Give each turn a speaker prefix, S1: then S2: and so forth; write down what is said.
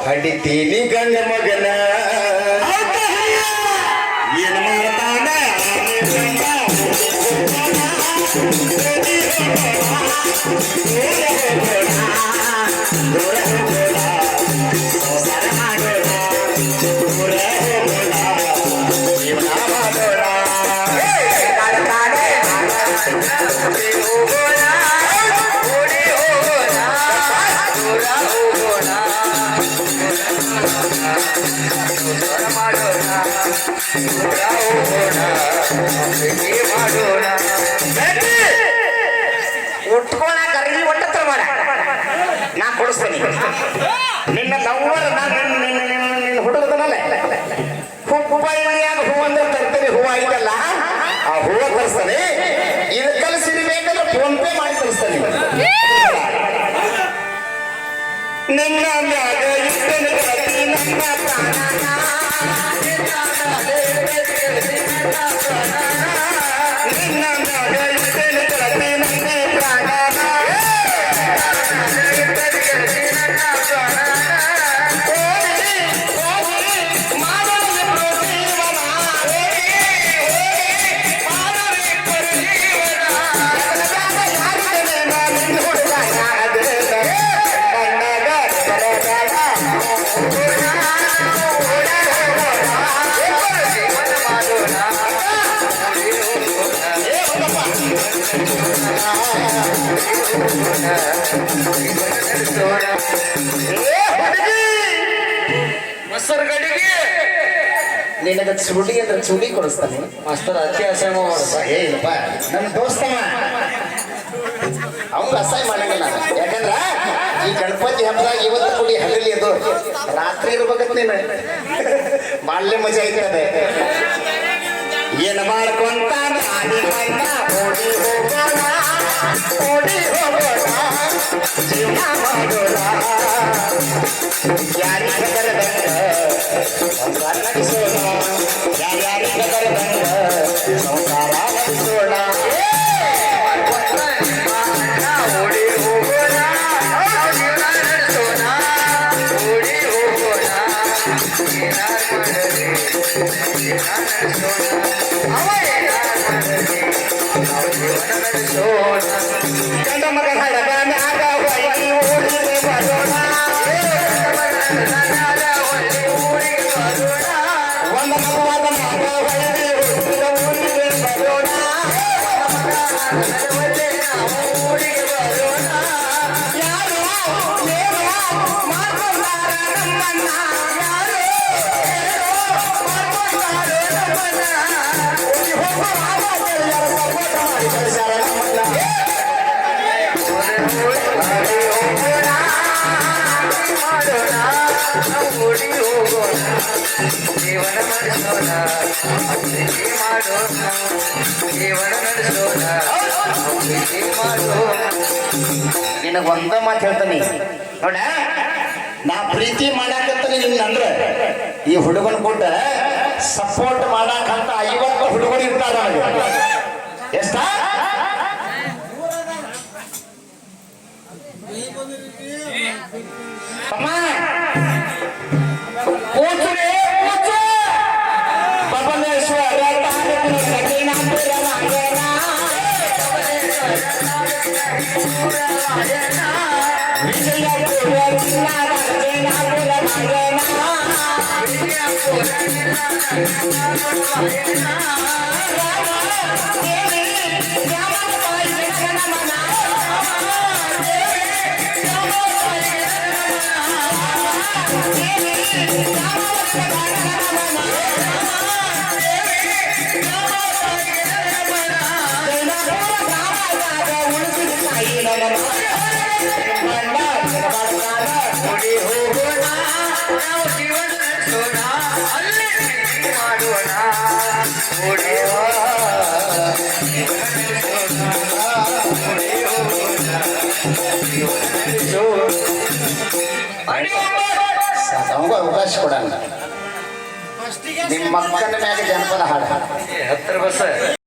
S1: ಹಡಿತೀನಿ ಗಂಡ ಮಗನ ಏನ್ ಮಾಡ್ತಾನ
S2: ಉಟ್ಕೋಣ ಕರೀಲಿ ಒಟ್ಟ ಮಾಡ ನಾ ಕೊಡಿಸ್ತೇನೆ ನಿನ್ನ ಲವ್ವರ್ ನಿನ್ನ ಹುಡುಗದನಲ್ಲ ಹುಬ್ಬಳ್ಳಿಯಾಗ ಹೂ ಅಂದ್ರೆ ತರ್ತೀನಿ ಹೂವು ಐತಲ್ಲ ಆ ಹೂವು ತರಿಸ್ತಾನೆ ಇದು ಕಲಿಸಿದ ಬೇಕಂದ್ರೆ ಫೋನ್ ಪೇ ಮಾಡಿ ಕಲಿಸ್ತಾನೆ ನಿನ್ನ ಮ್ಯಾಗ ಇಟ್ಟನ ಕತಿ ನನ್ನ ಪ್ರಾಣನ ನಿನ್ನ ಮ್ಯಾಗ ಇಟ್ಟನ ಕತಿ ನನ್ನ ಪ್ರಾಣನ ನಿನಗ ಚುಡಿ ಅಂದ್ರೆ ಚುಡಿ ಕೊಡಿಸ್ತಾನೆ
S1: ಮಾಸ್ತರ್ ಅತಿ ಅಸಹ್ಯ ಮಾಡ್ಸ
S2: ಏಪ್ಪ ನನ್ನ ದೋಸ್ತವ ಅವ್ನು ಅಸಹ್ಯ ಮಾಡಂಗಿಲ್ಲ ಯಾಕಂದ್ರ ಈ ಗಣಪತಿ ಹಬ್ಬದಾಗ ಇವತ್ತು ಕುಡಿ ಹಗಲಿ ಅದು ರಾತ್ರಿ ಇರ್ಬೇಕತ್ ನೀನು ಬಾಳ್ಳೆ ಮಜಾ ಐತದೆ ಏನ್ ಮಾಡ್ಕೊಂತ ಓಡಿ ಹೋಗೋಣ ಜೀವನ ಮಾಡೋಣ ಯಾರಿಗೆ ಕರೆದಂಗ ಸಂಸಾರ ನಡೆಸೋಣ ಯಾರ್ಯಾರಿಗೆ ಕರೆದಂಗ ಸಂಸಾರ ನಡೆಸೋಣ ಓಡಿ ಹೋಗೋಣ ಜೀವನ ನಡೆಸೋಣ ಓಡಿ ಹೋಗೋಣ ಗಂಡ ಮಗ ಹಡಗ ಮ್ಯಾಗ ಹೊಯ್ಲಿ ಊರಿಗೆ ಬರೋಣ ಒಂದ ಮಗವಾದ ಮ್ಯಾಗ ಹೊಯ್ಲಿ ಊರಿಗೆ ಬರೋಣ ಊರಿಗೆ ಬರೋಣ ಯಾರು ಏನು ಮಾಡ್ಕೊಂಡಾರ ನಮ್ಮನ್ನ ಯಾರು ಜೀವನ ನಡೆಸೋಣ ಜೀವನ ನಡೆಸೋಣ ನಿನಗ ಒಂದ ಮಾತು ಹೇಳ್ತಾನೆ ನೋಡ ನಾ ಪ್ರೀತಿ ಮಾಡಾಕಂತಾನೆ ನಿನ್ನಂದ್ರ ಈ ಹುಡುಗನ ಕೊಟ್ಟ ಸಪೋರ್ಟ್ ಮಾಡಾಕಂತ 50 ಹುಡುಗರು ಇರ್ತಾರ ಎಷ್ಟ ಅಮ್ಮ ಕೂತ್ರೆ ಕೂತು ಬಬಲೇಶ್ವರ ಅವಕಾಶ ಕೊಡಲ್ಲ ನಿಮ್ಮ ಮಕ್ಕಳ ಮ್ಯಾಗ ಜನಪದ ಹಾಡು 10 ಬಸ್